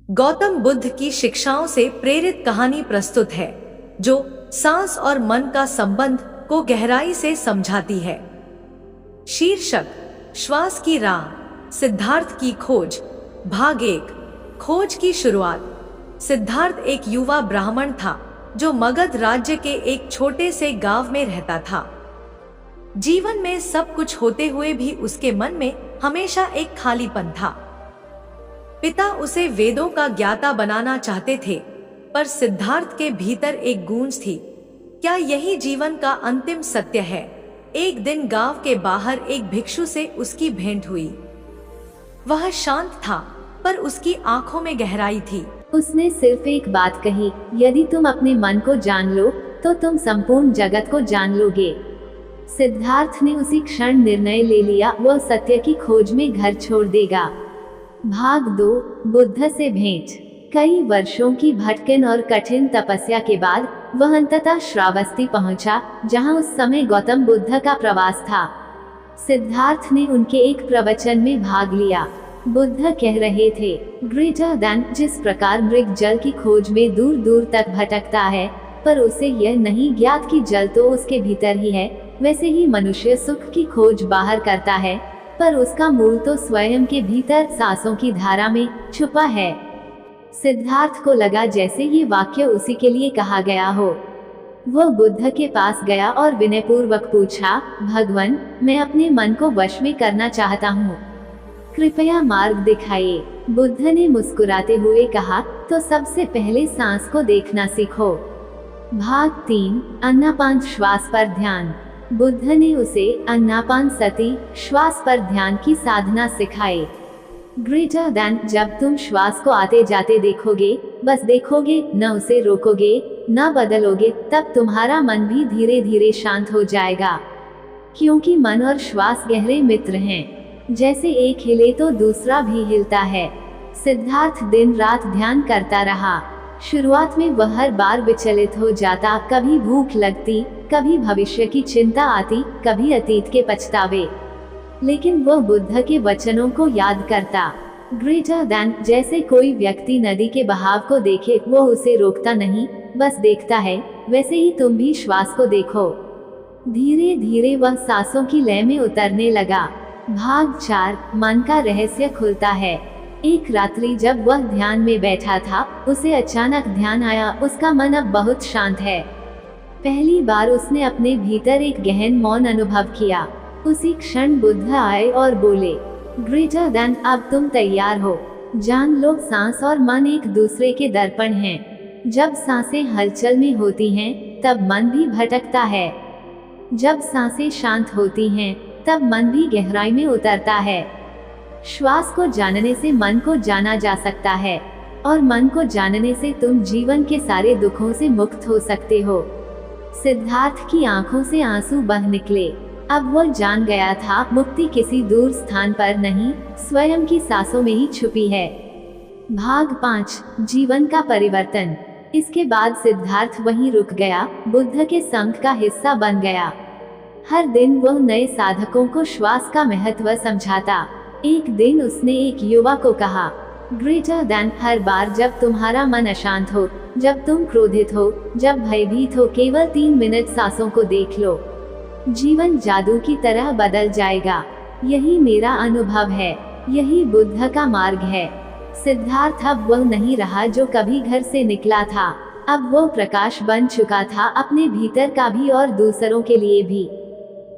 गौतम बुद्ध की शिक्षाओं से प्रेरित कहानी प्रस्तुत है, जो सांस और मन का संबंध को गहराई से समझाती है। शीर्षक: श्वास की राह, सिद्धार्थ की खोज। भाग 1। खोज की शुरुआत। सिद्धार्थ एक युवा ब्राह्मण था जो मगध राज्य के एक छोटे से गांव में रहता था। जीवन में सब कुछ होते हुए भी उसके मन में हमेशा एक खालीपन था। पिता उसे वेदों का ज्ञाता बनाना चाहते थे, पर सिद्धार्थ के भीतर एक गूंज थी, क्या यही जीवन का अंतिम सत्य है? एक दिन गांव के बाहर एक भिक्षु से उसकी भेंट हुई। वह शांत था, पर उसकी आंखों में गहराई थी। उसने सिर्फ एक बात कही, यदि तुम अपने मन को जान लो तो तुम संपूर्ण जगत को जान लोगे। सिद्धार्थ ने उसी क्षण निर्णय ले लिया, वह सत्य की खोज में घर छोड़ देगा। भाग 2। बुद्ध से भेंट। कई वर्षों की भटकन और कठिन तपस्या के बाद वह अंततः श्रावस्ती पहुंचा, जहां उस समय गौतम बुद्ध का प्रवास था। सिद्धार्थ ने उनके एक प्रवचन में भाग लिया। बुद्ध कह रहे थे, ग्रेटर देन, जिस प्रकार मृग जल की खोज में दूर दूर तक भटकता है, पर उसे यह नहीं ज्ञात कि जल तो उसके भीतर ही है, वैसे ही मनुष्य सुख की खोज बाहर करता है, पर उसका मूल तो स्वयं के भीतर सांसों की धारा में छुपा है। सिद्धार्थ को लगा जैसे ये वाक्य उसी के लिए कहा गया हो। वह बुद्ध के पास गया और विनयपूर्वक पूछा, भगवान, मैं अपने मन को वश में करना चाहता हूँ, कृपया मार्ग दिखाइए। बुद्ध ने मुस्कुराते हुए कहा, तो सबसे पहले सांस को देखना सीखो। भाग 3। आनापान श्वास पर ध्यान। बुद्ध ने उसे आनापान सती श्वास पर ध्यान की साधना सिखाई। ग्रेटर देन, जब तुम श्वास को आते जाते देखोगे, बस देखोगे, न उसे रोकोगे, न बदलोगे, तब तुम्हारा मन भी धीरे धीरे शांत हो जाएगा। क्योंकि मन और श्वास गहरे मित्र हैं, जैसे एक हिले तो दूसरा भी हिलता है। सिद्धार्थ दिन रात ध्यान करता रहा। शुरुआत में वह हर बार विचलित हो जाता, कभी भूख लगती, कभी भविष्य की चिंता आती, कभी अतीत के पछतावे, लेकिन वह बुद्ध के वचनों को याद करता। ग्रेटर देन, जैसे कोई व्यक्ति नदी के बहाव को देखे, वो उसे रोकता नहीं, बस देखता है, वैसे ही तुम भी श्वास को देखो। धीरे धीरे वह सांसों की लय में उतरने लगा। भाग 4। मन का रहस्य खुलता है। एक रात्रि जब वह ध्यान में बैठा था, उसे अचानक ध्यान आया, उसका मन अब बहुत शांत है। पहली बार उसने अपने भीतर एक गहन मौन अनुभव किया। उसी क्षण बुद्ध आए और बोले, ग्रेटर देन, अब तुम तैयार हो। जान लो, सांस और मन एक दूसरे के दर्पण हैं। जब सांसें हलचल में होती हैं, तब मन भी भटकता है। जब सांसें शांत होती हैं, तब मन भी गहराई में उतरता है। श्वास को जानने से मन को जाना जा सकता है, और मन को जानने से तुम जीवन के सारे दुखों से मुक्त हो सकते हो। सिद्धार्थ की आंखों से आंसू बह निकले। अब वह जान गया था, मुक्ति किसी दूर स्थान पर नहीं, स्वयं की सांसों में ही छुपी है। भाग 5। जीवन का परिवर्तन। इसके बाद सिद्धार्थ वहीं रुक गया, बुद्ध के संघ का हिस्सा बन गया। हर दिन वह नए साधकों को श्वास का महत्व समझाता। एक दिन उसने एक युवा को कहा, ग्रेटर देन, हर बार जब तुम्हारा मन अशांत हो, जब तुम क्रोधित हो, जब भयभीत हो, केवल 3 मिनट सांसों को देख लो। जीवन जादू की तरह बदल जाएगा। यही मेरा अनुभव है, यही बुद्ध का मार्ग है। सिद्धार्थ अब वह नहीं रहा जो कभी घर से निकला था। अब वह प्रकाश बन चुका था, अपने भीतर का भी और दूसरों के लिए भी।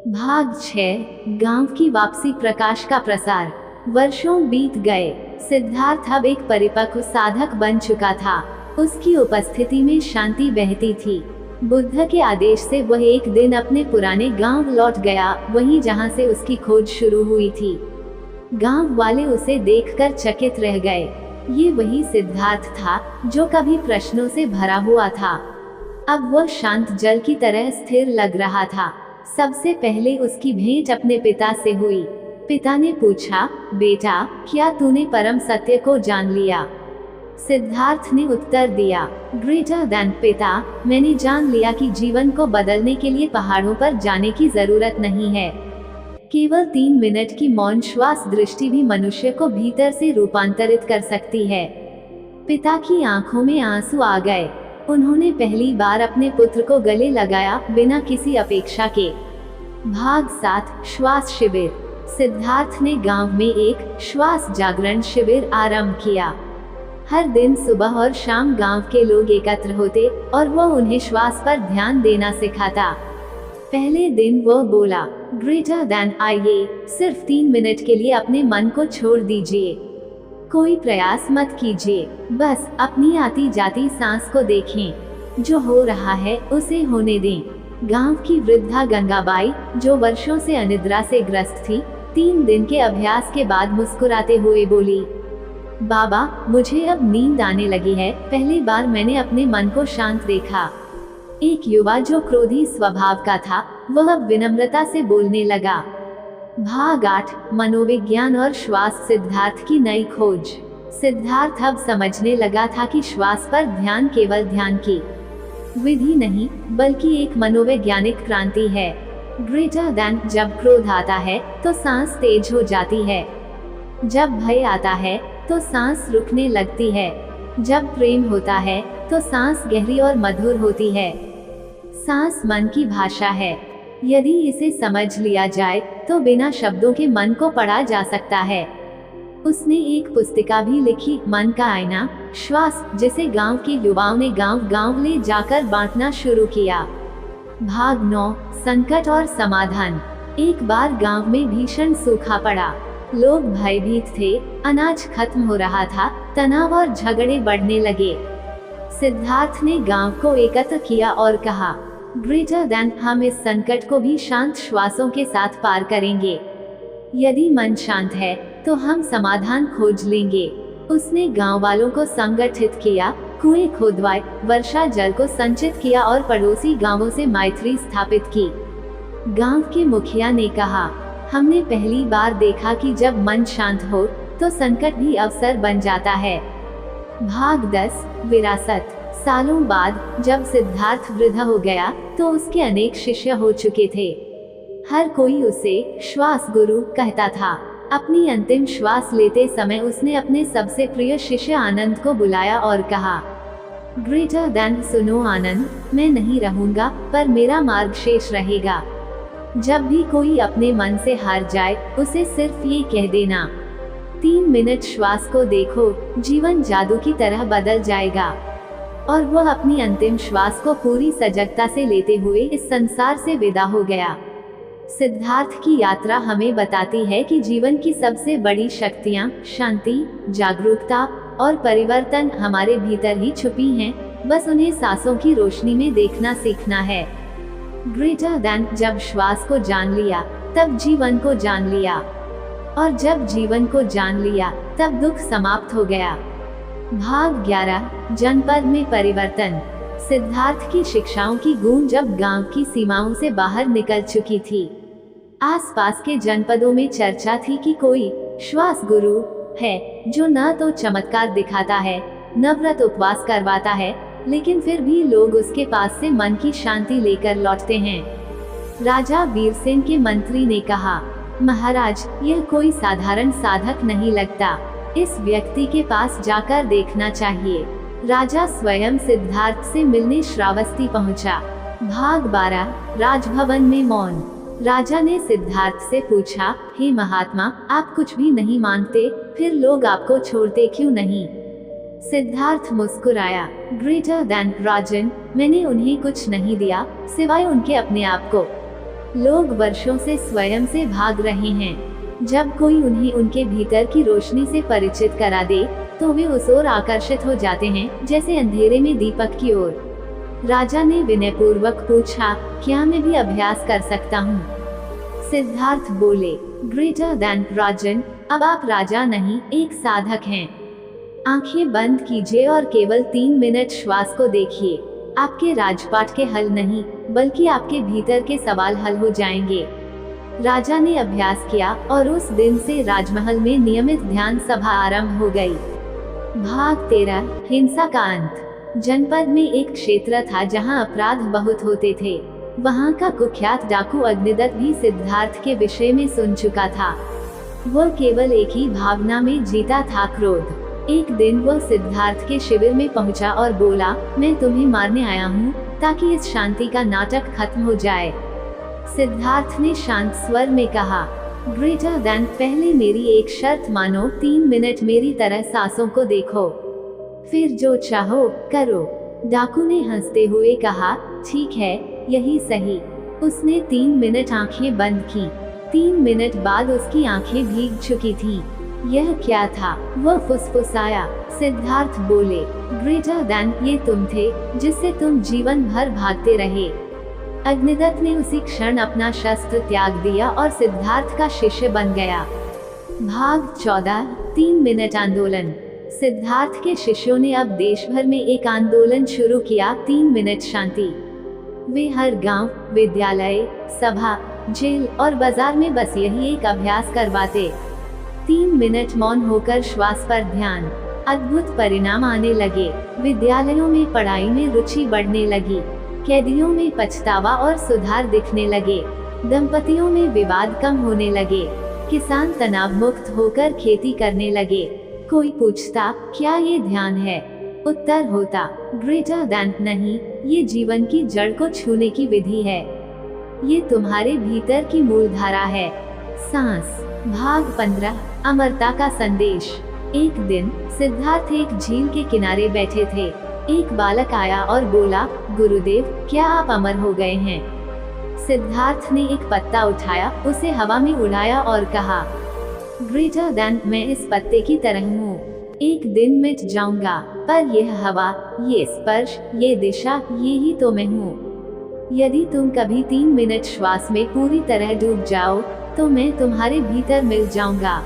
भाग 6। गांव की वापसी, प्रकाश का प्रसार। वर्षों बीत गए। सिद्धार्थ अब एक परिपक्व साधक बन चुका था। उसकी उपस्थिति में शांति बहती थी। बुद्ध के आदेश से वह एक दिन अपने पुराने गांव लौट गया, वहीं जहां से उसकी खोज शुरू हुई थी। गांव वाले उसे देखकर चकित रह गए। ये वही सिद्धार्थ था जो कभी प्रश्नों से भरा हुआ था। अब वह शांत जल की तरह स्थिर लग रहा था। सबसे पहले उसकी भेंट अपने पिता से हुई। पिता ने पूछा, बेटा, क्या तूने परम सत्य को जान लिया? सिद्धार्थ ने उत्तर दिया, ग्रेटर देन, पिता, मैंने जान लिया कि जीवन को बदलने के लिए पहाड़ों पर जाने की जरूरत नहीं है। केवल 3 मिनट की मौन श्वास दृष्टि भी मनुष्य को भीतर से रूपांतरित कर सकती है। पिता की आंखों में आंसू आ गए। उन्होंने पहली बार अपने पुत्र को गले लगाया बिना किसी अपेक्षा के। भाग 7 श्वास शिविर। सिद्धार्थ ने गांव में एक श्वास जागरण शिविर आरंभ किया। हर दिन सुबह और शाम गांव के लोग एकत्र होते और वह उन्हें श्वास पर ध्यान देना सिखाता। पहले दिन वह बोला, ग्रेटर देन आइए, सिर्फ 3 मिनट के लिए अपने मन को छोड़ दीजिए। कोई प्रयास मत कीजिए, बस अपनी आती जाती सांस को देखें। जो हो रहा है उसे होने दें। गांव की वृद्धा गंगाबाई, जो वर्षों से अनिद्रा से ग्रस्त थी, 3 दिन के अभ्यास के बाद मुस्कुराते हुए बोली, बाबा, मुझे अब नींद आने लगी है। पहली बार मैंने अपने मन को शांत देखा। एक युवा जो क्रोधी स्वभाव का था, वह अब विनम्रता से बोलने लगा। भाग 8 मनोविज्ञान और श्वास। सिद्धार्थ की नई खोज। सिद्धार्थ अब समझने लगा था कि श्वास पर ध्यान केवल ध्यान की विधि नहीं, बल्कि एक मनोवैज्ञानिक क्रांति है। ग्रेटर देन, जब क्रोध आता है तो सांस तेज हो जाती है। जब भय आता है तो सांस रुकने लगती है। जब प्रेम होता है तो सांस गहरी और मधुर होती है। सांस मन की भाषा है। यदि इसे समझ लिया जाए तो बिना शब्दों के मन को पढ़ा जा सकता है। उसने एक पुस्तिका भी लिखी, मन का आईना, श्वास, जिसे गांव के युवाओं ने गांव-गांव ले जाकर बांटना शुरू किया। भाग 9 संकट और समाधान। एक बार गांव में भीषण सूखा पड़ा। लोग भयभीत थे, अनाज खत्म हो रहा था, तनाव और झगड़े बढ़ने लगे। सिद्धार्थ ने गांव को एकत्र किया और कहा, ग्रेटर देन, हम इस संकट को भी शांत श्वासों के साथ पार करेंगे। यदि मन शांत है तो हम समाधान खोज लेंगे। उसने गांव वालों को संगठित किया, कुएं खोदवाए, वर्षा जल को संचित किया और पड़ोसी गांवों से मैत्री स्थापित की। गांव के मुखिया ने कहा, हमने पहली बार देखा कि जब मन शांत हो तो संकट भी अवसर बन जाता है। भाग 10 विरासत। सालों बाद जब सिद्धार्थ वृद्ध हो गया तो उसके अनेक शिष्य हो चुके थे। हर कोई उसे श्वास गुरु कहता था। अपनी अंतिम श्वास लेते समय उसने अपने सबसे प्रिय शिष्य आनंद को बुलाया और कहा, ग्रेटर देन, सुनो आनंद, मैं नहीं रहूंगा पर मेरा मार्ग शेष रहेगा। जब भी कोई अपने मन से हार जाए उसे सिर्फ ये कह देना, 3 मिनट श्वास को देखो, जीवन जादू की तरह बदल जाएगा। और वह अपनी अंतिम श्वास को पूरी सजगता से लेते हुए इस संसार से विदा हो गया। सिद्धार्थ की यात्रा हमें बताती है कि जीवन की सबसे बड़ी शक्तियाँ शांति, जागरूकता और परिवर्तन हमारे भीतर ही छुपी हैं, बस उन्हें सांसों की रोशनी में देखना सीखना है। ग्रेटर देन, जब श्वास को जान लिया तब जीवन को जान लिया, और जब जीवन को जान लिया तब दुख समाप्त हो गया। भाग 11 जनपद में परिवर्तन। सिद्धार्थ की शिक्षाओं की गूंज अब गांव की सीमाओं से बाहर निकल चुकी थी। आसपास के जनपदों में चर्चा थी कि कोई श्वास गुरु है जो न तो चमत्कार दिखाता है, न व्रत उपवास करवाता है, लेकिन फिर भी लोग उसके पास से मन की शांति लेकर लौटते हैं। राजा वीरसेन के मंत्री ने कहा, महाराज, यह कोई साधारण साधक नहीं लगता, इस व्यक्ति के पास जाकर देखना चाहिए। राजा स्वयं सिद्धार्थ से मिलने श्रावस्ती पहुंचा। भाग 12 राजभवन में मौन। राजा ने सिद्धार्थ से पूछा, हे महात्मा, आप कुछ भी नहीं मांगते, फिर लोग आपको छोड़ते क्यों नहीं? सिद्धार्थ मुस्कुराया, ग्रेटर देन राजन, मैंने उन्हें कुछ नहीं दिया सिवाय उनके अपने आप को। लोग वर्षों से स्वयं से भाग रहे हैं। जब कोई उन्हें उनके भीतर की रोशनी से परिचित करा दे तो वे उस ओर आकर्षित हो जाते हैं, जैसे अंधेरे में दीपक की ओर। राजा ने विनयपूर्वक पूछा, क्या मैं भी अभ्यास कर सकता हूँ? सिद्धार्थ बोले, ग्रेटर देन राजन, अब आप राजा नहीं, एक साधक हैं। आंखें बंद कीजिए और केवल 3 मिनट श्वास को देखिए। आपके राजपाट के हल नहीं, बल्कि आपके भीतर के सवाल हल हो जाएंगे। राजा ने अभ्यास किया और उस दिन से राजमहल में नियमित ध्यान सभा आरंभ हो गई। भाग 13 हिंसा का अंत। जनपद में एक क्षेत्र था जहां अपराध बहुत होते थे। वहां का कुख्यात डाकू अग्निदत्त भी सिद्धार्थ के विषय में सुन चुका था। वह केवल एक ही भावना में जीता था, क्रोध। एक दिन वह सिद्धार्थ के शिविर में पहुंचा और बोला, मैं तुम्हें मारने आया हूँ ताकि इस शांति का नाटक खत्म हो जाए। सिद्धार्थ ने शांत स्वर में कहा, ग्रेटर देन, पहले मेरी एक शर्त मानो, 3 मिनट मेरी तरह सांसों को देखो, फिर जो चाहो करो। डाकू ने हंसते हुए कहा, ठीक है, यही सही। उसने 3 मिनट आंखें बंद की। 3 मिनट बाद उसकी आंखें भीग चुकी थीं। यह क्या था? वह फुसफुसाया। सिद्धार्थ बोले, ग्रेटर देन, ये तुम थे जिससे तुम जीवन भर भागते रहे। अग्निदत्त ने उसी क्षण अपना शस्त्र त्याग दिया और सिद्धार्थ का शिष्य बन गया। भाग 14, 3 मिनट आंदोलन। सिद्धार्थ के शिष्यों ने अब देश भर में एक आंदोलन शुरू किया, 3 मिनट शांति। वे हर गांव, विद्यालय, सभा, जेल और बाजार में बस यही एक अभ्यास करवाते। 3 मिनट मौन होकर श्वास पर ध्यान। अद्भुत परिणाम आने लगे। विद्यालयों में पढ़ाई में रुचि बढ़ने लगी। कैदियों में पछतावा और सुधार दिखने लगे। दंपतियों में विवाद कम होने लगे। किसान तनाव मुक्त होकर खेती करने लगे। कोई पूछता, क्या ये ध्यान है? उत्तर होता, ग्रेटर देन, नहीं, ये जीवन की जड़ को छूने की विधि है। ये तुम्हारे भीतर की मूलधारा है। सांस। भाग 15, अमरता का संदेश। एक दिन सिद्धार्थ एक झील के किनारे बैठे थे। एक बालक आया और बोला, गुरुदेव, क्या आप अमर हो गए हैं? सिद्धार्थ ने एक पत्ता उठाया, उसे हवा में उड़ाया और कहा, ग्रेटर देन, मैं इस पत्ते की तरह हूँ, एक दिन मिट जाऊंगा, पर यह हवा, ये स्पर्श, ये दिशा, ये ही तो मैं हूँ। यदि तुम कभी 3 मिनट श्वास में पूरी तरह डूब जाओ, तो मैं तुम्हारे भीतर मिल जाऊंगा।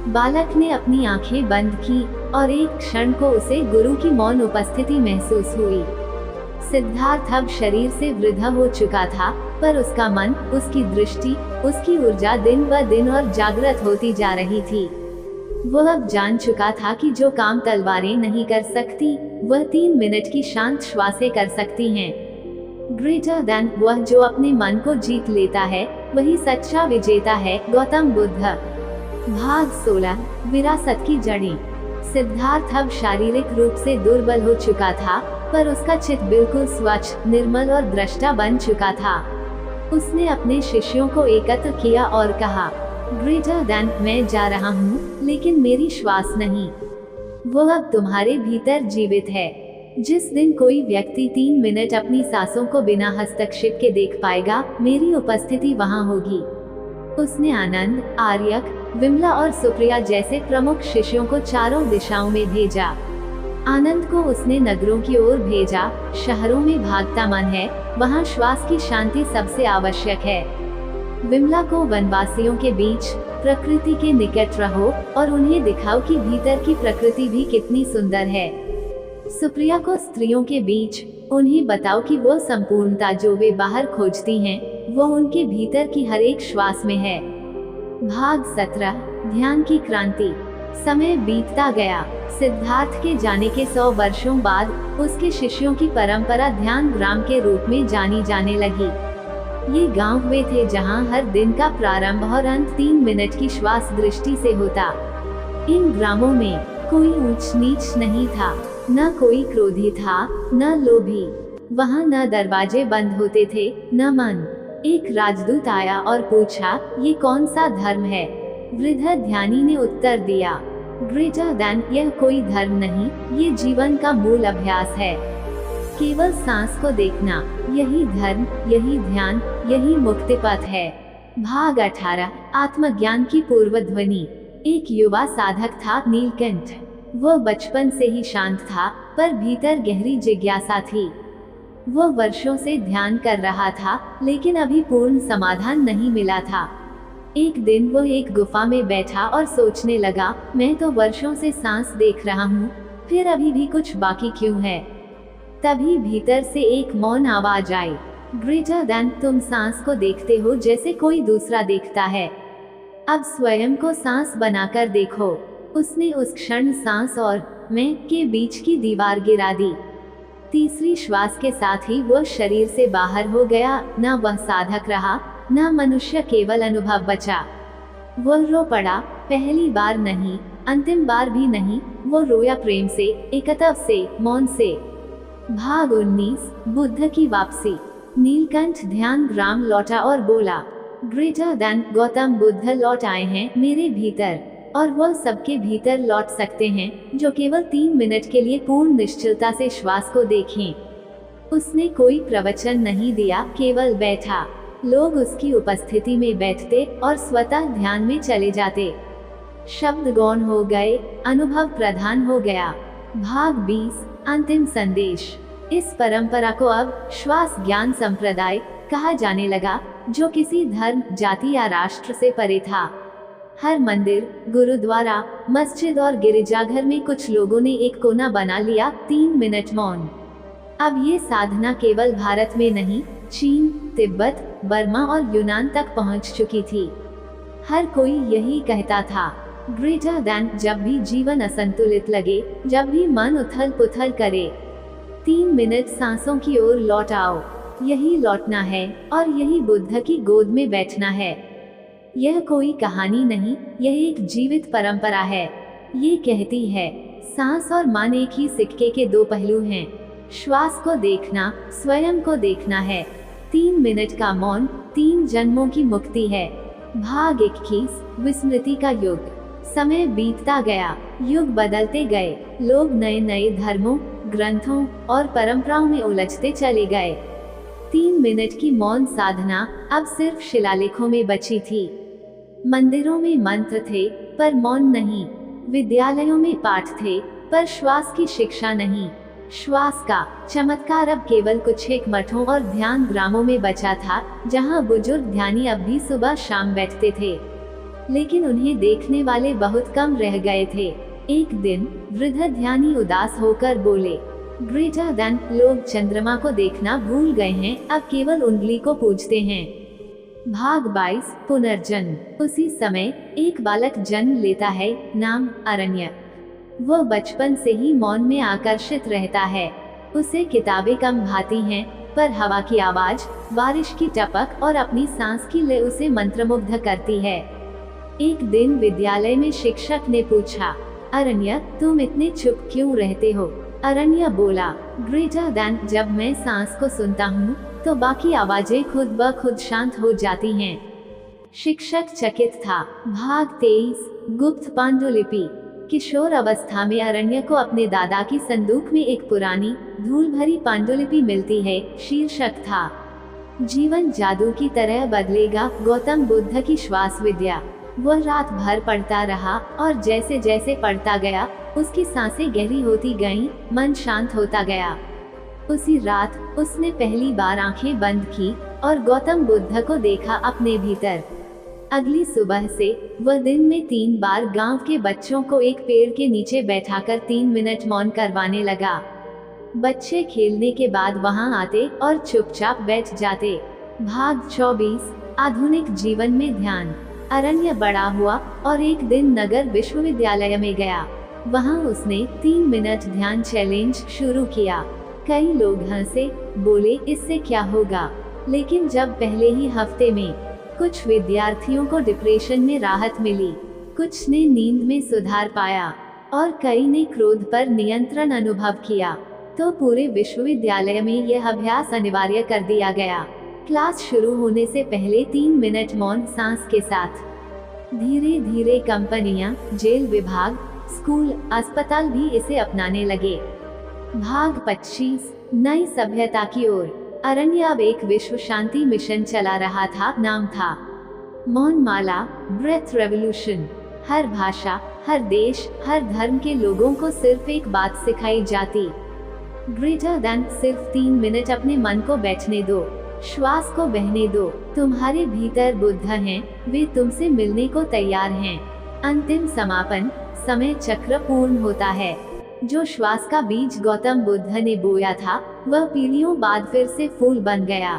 बालक ने अपनी आंखें बंद की और एक क्षण को उसे गुरु की मौन उपस्थिति महसूस हुई। सिद्धार्थ अब शरीर से वृद्ध हो चुका था, पर उसका मन, उसकी दृष्टि, उसकी ऊर्जा दिन ब दिन और जागृत होती जा रही थी। वह अब जान चुका था कि जो काम तलवारें नहीं कर सकती, वह 3 मिनट की शांत श्वासें कर सकती हैं। ग्रेटर देन, वह जो अपने मन को जीत लेता है, वही सच्चा विजेता है। गौतम बुद्ध। भाग 16, विरासत की जड़ें। सिद्धार्थ अब शारीरिक रूप से दुर्बल हो चुका था, पर उसका चित्त बिल्कुल स्वच्छ, निर्मल और दृष्टा बन चुका था। उसने अपने शिष्यों को एकत्र किया और कहा, ग्रेटर देन, मैं जा रहा हूँ, लेकिन मेरी श्वास नहीं। वह अब तुम्हारे भीतर जीवित है। जिस दिन कोई व्यक्ति 3 मिनट अपनी सांसों को बिना हस्तक्षेप के देख पाएगा, मेरी उपस्थिति वहाँ होगी। उसने आनंद, आर्यक, विमला और सुप्रिया जैसे प्रमुख शिष्यों को चारों दिशाओं में भेजा। आनंद को उसने नगरों की ओर भेजा। शहरों में भागता मन है, वहाँ श्वास की शांति सबसे आवश्यक है। विमला को वनवासियों के बीच, प्रकृति के निकट रहो और उन्हें दिखाओ कि भीतर की प्रकृति भी कितनी सुंदर है। सुप्रिया को स्त्रियों के बीच, उन्हें बताओ कि वो संपूर्णता जो वे बाहर खोजती हैं, वो उनके भीतर की हर एक श्वास में है। भाग 17, ध्यान की क्रांति। समय बीतता गया। सिद्धार्थ के जाने के 100 वर्षों बाद उसके शिष्यों की परंपरा ध्यान ग्राम के रूप में जानी जाने लगी। ये गांव वे थे जहां हर दिन का प्रारंभ और अंत 3 मिनट की श्वास दृष्टि से होता। इन ग्रामों में कोई ऊंच नीच नहीं था, न कोई क्रोधी था, न लोभी। वहाँ न दरवाजे बंद होते थे, न मन। एक राजदूत आया और पूछा, ये कौन सा धर्म है? वृद्ध ध्यानी ने उत्तर दिया, ग्रेटर देन, यह कोई धर्म नहीं, ये जीवन का मूल अभ्यास है। केवल सांस को देखना, यही धर्म, यही ध्यान, यही मुक्ति पथ है। भाग 18, आत्मज्ञान की पूर्व ध्वनि। एक युवा साधक था, नीलकंठ। वह बचपन से ही शांत था, पर भीतर गहरी जिज्ञासा थी। वह वर्षों से ध्यान कर रहा था, लेकिन अभी पूर्ण समाधान नहीं मिला था। एक दिन वह एक गुफा में बैठा और सोचने लगा, मैं तो वर्षों से सांस देख रहा हूँ, फिर अभी भी कुछ बाकी क्यों है? तभी भीतर से एक मौन आवाज आई, ग्रेटर देन, तुम सांस को देखते हो जैसे कोई दूसरा देखता है। अब स्वयं को सांस बनाकर देखो। उसने उस क्षण सांस और मैं के बीच की दीवार गिरा दी। तीसरी श्वास के साथ ही वह शरीर से बाहर हो गया। न वह साधक रहा, न मनुष्य, केवल अनुभव बचा। वह रो पड़ा, पहली बार नहीं, अंतिम बार भी नहीं। वो रोया प्रेम से, एकतव से, मौन से। भाग 19, बुद्ध की वापसी। नीलकंठ ध्यान ग्राम लौटा और बोला, ग्रेटर देन गौतम बुद्ध लौट आए हैं मेरे भीतर, और वह सबके भीतर लौट सकते हैं जो केवल 3 मिनट के लिए पूर्ण निश्चलता से श्वास को देखें। उसने कोई प्रवचन नहीं दिया, केवल बैठा। लोग उसकी उपस्थिति में बैठते और स्वतः ध्यान में चले जाते। शब्द गौण हो गए, अनुभव प्रधान हो गया। भाग 20, अंतिम संदेश। इस परंपरा को अब श्वास ज्ञान संप्रदाय कहा जाने लगा, जो किसी धर्म, जाति या राष्ट्र से परे था। हर मंदिर, गुरुद्वारा, मस्जिद और गिरजाघर में कुछ लोगों ने एक कोना बना लिया, 3 मिनट मौन। अब ये साधना केवल भारत में नहीं, चीन, तिब्बत, बर्मा और यूनान तक पहुंच चुकी थी। हर कोई यही कहता था, ग्रेटर देन, जब भी जीवन असंतुलित लगे, जब भी मन उथल पुथल करे, 3 मिनट सांसों की ओर लौट आओ। यही लौटना है और यही बुद्ध की गोद में बैठना है। यह कोई कहानी नहीं, यह एक जीवित परंपरा है। ये कहती है, सांस और मन एक ही सिक्के के 2 पहलू हैं। श्वास को देखना, स्वयं को देखना है। 3 मिनट का मौन 3 जन्मों की मुक्ति है। भाग 21, विस्मृति का युग। समय बीतता गया, युग बदलते गए, लोग नए नए धर्मों, ग्रंथों और परंपराओं में उलझते चले गए। 3 मिनट की मौन साधना अब सिर्फ शिलालेखों में बची थी। मंदिरों में मंत्र थे पर मौन नहीं, विद्यालयों में पाठ थे पर श्वास की शिक्षा नहीं। श्वास का चमत्कार अब केवल कुछ एक मठों और ध्यान ग्रामों में बचा था, जहां बुजुर्ग ध्यानी अब भी सुबह शाम बैठते थे, लेकिन उन्हें देखने वाले बहुत कम रह गए थे। एक दिन वृद्ध ध्यानी उदास होकर बोले, ग्रेटर देन, लोग चंद्रमा को देखना भूल गए हैं, अब केवल उंगली को पूजते हैं। भाग 22, पुनर्जन्म। उसी समय एक बालक जन्म लेता है, नाम अरण्य। वह बचपन से ही मौन में आकर्षित रहता है। उसे किताबें कम भाती हैं, पर हवा की आवाज, बारिश की टपक और अपनी सांस की लय उसे मंत्रमुग्ध करती है। एक दिन विद्यालय में शिक्षक ने पूछा, अरण्य, तुम इतने चुप क्यों रहते हो? अरण्य बोला, ग्रेटर देन, जब मैं सांस को सुनता हूँ तो बाकी आवाजें खुद ब खुद शांत हो जाती हैं। शिक्षक चकित था। भाग 23, गुप्त पांडुलिपि। किशोर अवस्था में अरण्य को अपने दादा की संदूक में एक पुरानी, धूल भरी पांडुलिपि मिलती है। शीर्षक था, जीवन जादू की तरह बदलेगा, गौतम बुद्ध की श्वास विद्या। वह रात भर पढ़ता रहा और जैसे जैसे पढ़ता गया, उसकी सांसें गहरी होती गईं, मन शांत होता गया। उसी रात उसने पहली बार आंखें बंद की और गौतम बुद्ध को देखा अपने भीतर। अगली सुबह से वह दिन में 3 बार गांव के बच्चों को एक पेड़ के नीचे बैठाकर 3 मिनट मौन करवाने लगा। बच्चे खेलने के बाद वहां आते और चुपचाप बैठ जाते। भाग 24, आधुनिक जीवन में ध्यान। अरण्य बड़ा हुआ और एक दिन नगर विश्वविद्यालय में गया। वहां उसने 3 मिनट ध्यान चैलेंज शुरू किया। कई लोग हंसे, बोले इससे क्या होगा, लेकिन जब पहले ही हफ्ते में कुछ विद्यार्थियों को डिप्रेशन में राहत मिली, कुछ ने नींद में सुधार पाया और कई ने क्रोध पर नियंत्रण अनुभव किया, तो पूरे विश्वविद्यालय में यह अभ्यास अनिवार्य कर दिया गया। क्लास शुरू होने से पहले 3 मिनट मौन सांस के साथ। धीरे धीरे कंपनियां, जेल विभाग, स्कूल, अस्पताल भी इसे अपनाने लगे। भाग 25, नई सभ्यता की ओर। अरण्य अब एक विश्व शांति मिशन चला रहा था। नाम था मौन माला, ब्रेथ रेवोल्यूशन। हर भाषा, हर देश, हर धर्म के लोगों को सिर्फ एक बात सिखाई जाती, ग्रेटर देन, सिर्फ 3 मिनट अपने मन को बैठने दो, श्वास को बहने दो। तुम्हारे भीतर बुद्ध हैं, वे तुमसे मिलने को तैयार हैं। अंतिम समापन, समय चक्र पूर्ण होता है। जो श्वास का बीज गौतम बुद्ध ने बोया था, वह पीढ़ियों बाद फिर से फूल बन गया।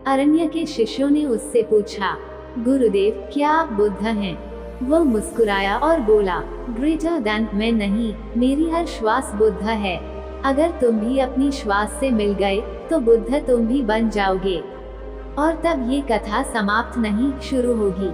अरण्य के शिष्यों ने उससे पूछा, गुरुदेव, क्या आप बुद्ध हैं? वह मुस्कुराया और बोला, ग्रेटर देन, मैं नहीं, मेरी हर श्वास बुद्ध है। अगर तुम भी अपनी श्वास से मिल गए तो बुद्ध तुम भी बन जाओगे। और तब ये कथा समाप्त नहीं, शुरू होगी।